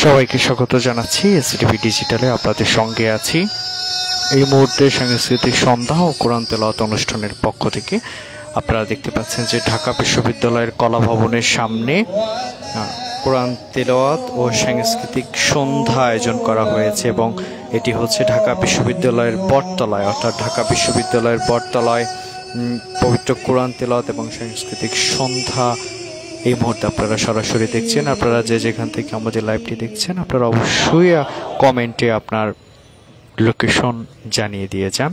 সবাইকে স্বাগত জানাচ্ছি এসটিভি ডিজিটালে। আপনাদের সঙ্গে আছি এই মুহূর্তে সাংস্কৃতিক সন্ধ্যা ও কোরআন তেলাওয়াত অনুষ্ঠানের পক্ষ থেকে। আপনারা দেখতে পাচ্ছেন যে ঢাকা বিশ্ববিদ্যালয়ের কলা ভবনের সামনে কোরআন তেলাওয়াত ও সাংস্কৃতিক সন্ধ্যা আয়োজন করা হয়েছে এবং এটি হচ্ছে ঢাকা বিশ্ববিদ্যালয়ের বটতলায়, অর্থাৎ ঢাকা বিশ্ববিদ্যালয়ের বটতলায় পবিত্র কোরআন তেলাওয়াত এবং সাংস্কৃতিক সন্ধ্যা এই মুহূর্তে আপনারা সরাসরি দেখছেন। আপনারা যে যেখান থেকে আমাদের লাইভটি দেখছেন, আপনারা অবশ্যই কমেন্টে আপনার লোকেশন জানিয়ে দিয়ে যান।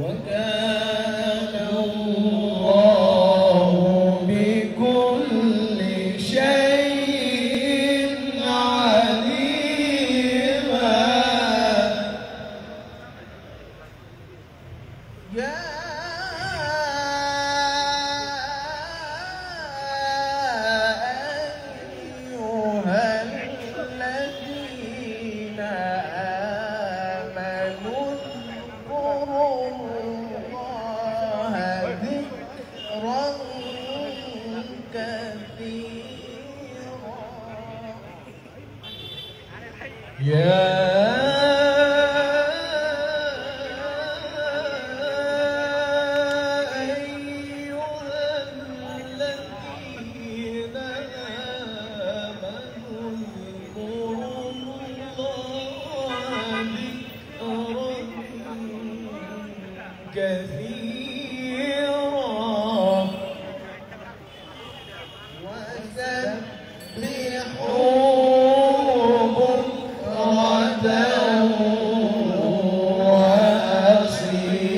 وكان الله بكل شيء عليما يا أيها الذين آمنوا اذكروا الله ذكرا كثيرا يا كثيرا وسبحوا بكرة وأصيلا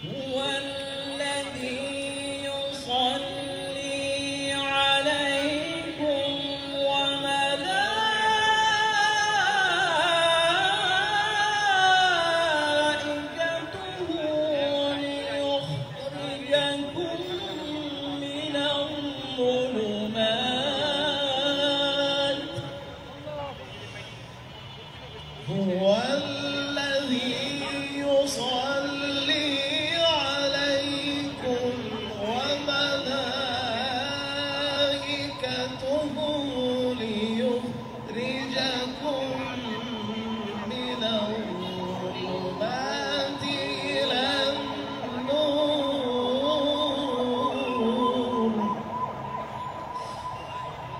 هو الذي يصلي عليكم وملائكته ليخرجكم من الظلمات هو الذي يصلي عليكم وملائكته ليخرجكم من الظلمات إلى النور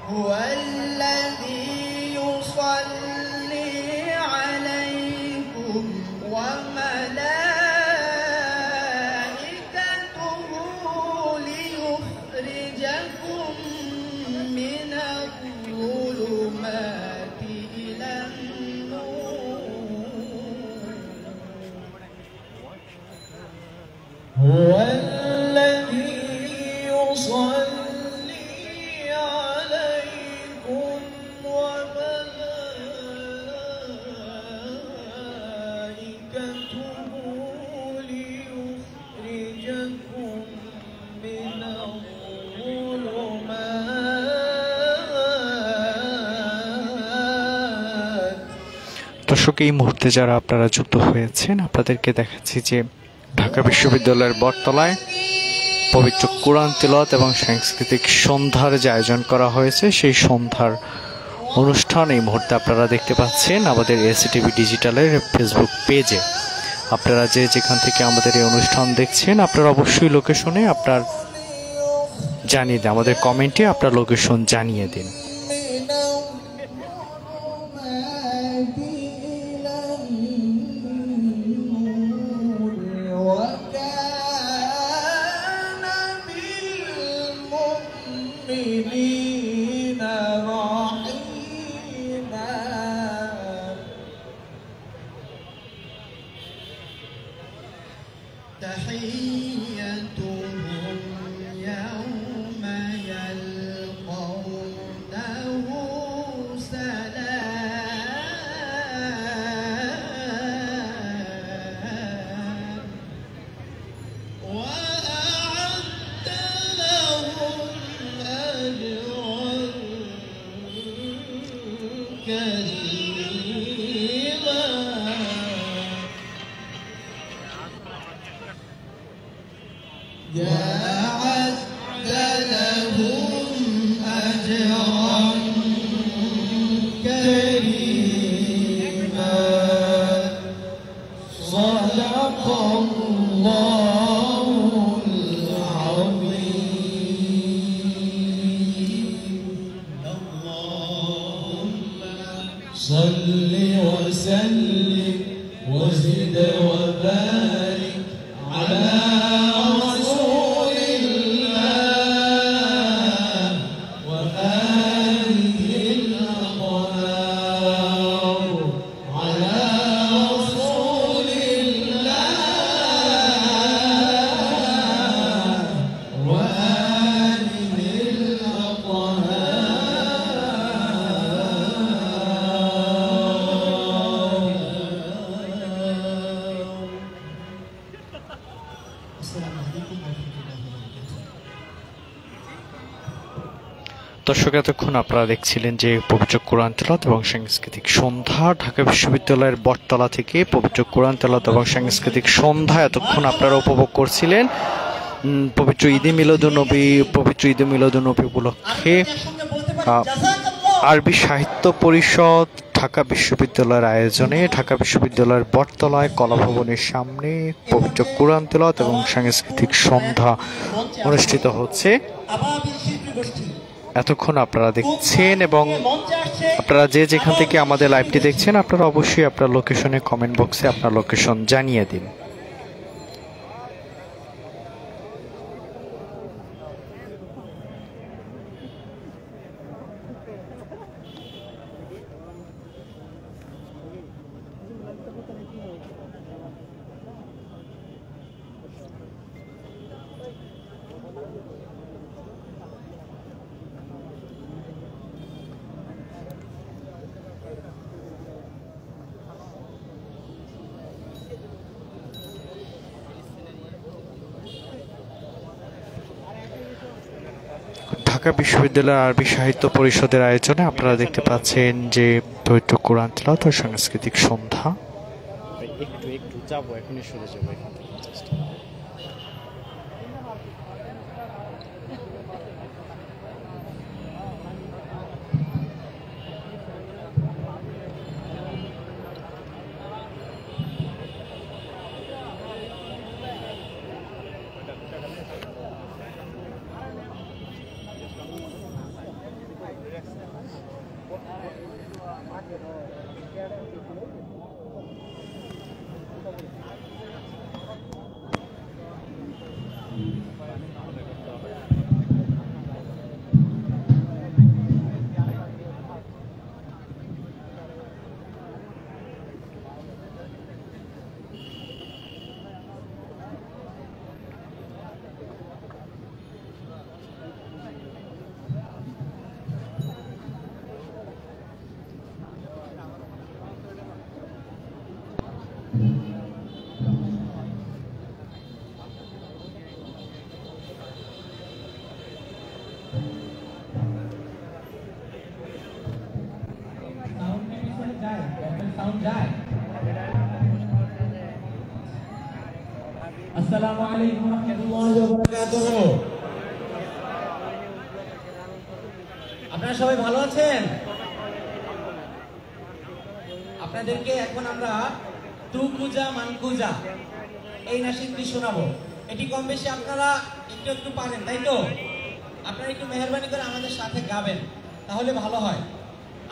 هو الذي يصلي عليكم وملائكته ليخرجكم من الظلمات إلى النور هو الذي يصلي عليكم وملائكته ليخرجكم من الظلمات দর্শক, এই মুহূর্তে যারা আপনারা যুক্ত হয়েছেন, আপনাদেরকে দেখাচ্ছি যে ঢাকা বিশ্ববিদ্যালয়ের বটতলায় পবিত্র কোরআন তেলাওয়াত এবং সাংস্কৃতিক সন্ধ্যার যে আয়োজন করা হয়েছে, সেই সন্ধ্যার অনুষ্ঠান এই মুহূর্তে আপনারা দেখতে পাচ্ছেন আমাদের এসটিভি ডিজিটালের ফেসবুক পেজে। আপনারা যে যেখান থেকে আমাদের এই অনুষ্ঠান দেখছেন, আপনারা অবশ্যই লোকেশনে আপনার জানিয়ে দিন, আমাদের কমেন্টে আপনার লোকেশন জানিয়ে দিন। بالمؤمنين رحيما تحيتهم يوم يلقونه كريما جعلت لهم أجرا كريما صدق الله العظيم اللهم صل وسلم وزد وبارك على رسول الله وآله الأطهار على رسول الله وآله الأطهار السلام عليكم ورحمة الله وبركاته দর্শক, এতক্ষণ আপনারা দেখছিলেন যে পবিত্র কোরআন তেলাওয়াত এবং সাংস্কৃতিক সন্ধ্যা ঢাকা বিশ্ববিদ্যালয়ের বটতলা থেকে পবিত্র কোরআন তেলাওয়াত এবং সাংস্কৃতিক সন্ধ্যা এতক্ষণ আপনারা উপভোগ করছিলেন। পবিত্র ঈদে মিলাদুন্নবী উপলক্ষে আরবি সাহিত্য পরিষদ ঢাকা বিশ্ববিদ্যালয়ের আয়োজনে ঢাকা বিশ্ববিদ্যালয়ের বটতলায় কলাভবনের সামনে পবিত্র কোরআন তেলাওয়াত এবং সাংস্কৃতিক সন্ধ্যা অনুষ্ঠিত হচ্ছে। এতক্ষণ আপনারা দেখছেন এবং আপনারা যে যেখান থেকে আমাদের লাইভটি দেখছেন আপনারা অবশ্যই আপনার লোকেশনে কমেন্ট বক্সে আপনার লোকেশন জানিয়ে দিন। ঢাকা বিশ্ববিদ্যালয়ের আরবি সাহিত্য পরিষদের আয়োজনে আপনারা দেখতে পাচ্ছেন যে পবিত্র কোরআন তেলাওয়াত ও সাংস্কৃতিক সন্ধ্যা। একটু যাবো, এখনই সরে যাবো এখান থেকে। আসসালামু আলাইকুম ওয়া রাহমাতুল্লাহি ওয়া বারাকাতুহু। আপনারা সবাই ভালো আছেন? আপনাদেরকে এখন আমরা তু কুজা মানকুজা এই নাশিদটি শোনাবো। এটি কম বেশি আপনারা একটু পারেন, তাই তো? আপনারা একটু মেহেরবানি করে আমাদের সাথে গাবেন, তাহলে ভালো হয়।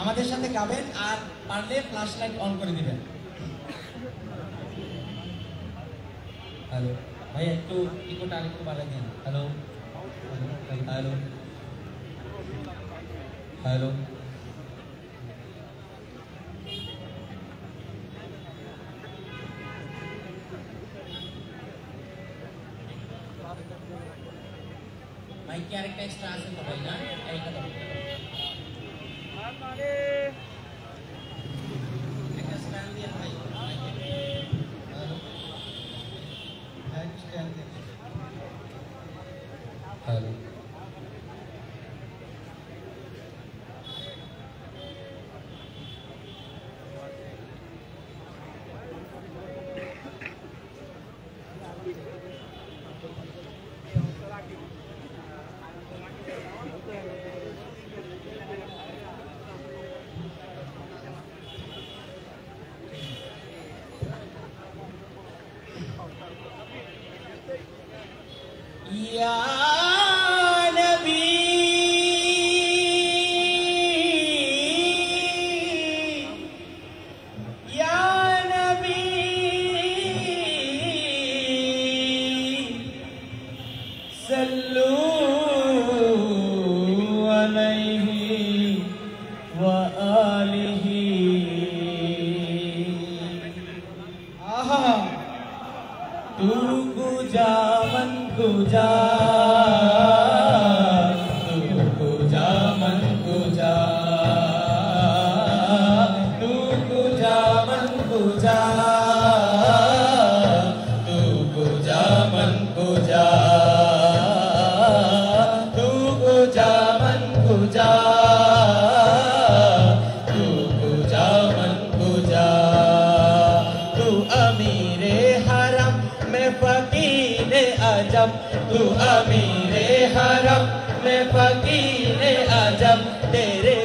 আমাদের সাথে গাবেন আর পারলে ফ্ল্যাশ লাইট অন করে দিবেন। হ্যালো ভাই, একটু ইকোটা আরেকটু বাড়াই দিন। Hello hello hello. মাইকে আরেকটা এক্সট্রা আছে তো ভাই? না, এইটা দাও। একটা স্ট্যান্ড দিয়ে ভাই মাইকে। হ্যালো স্ট্যান্ড দিয়ে। হ্যালো आजम तू अमीरे हरम मैं फकीर आजम तेरे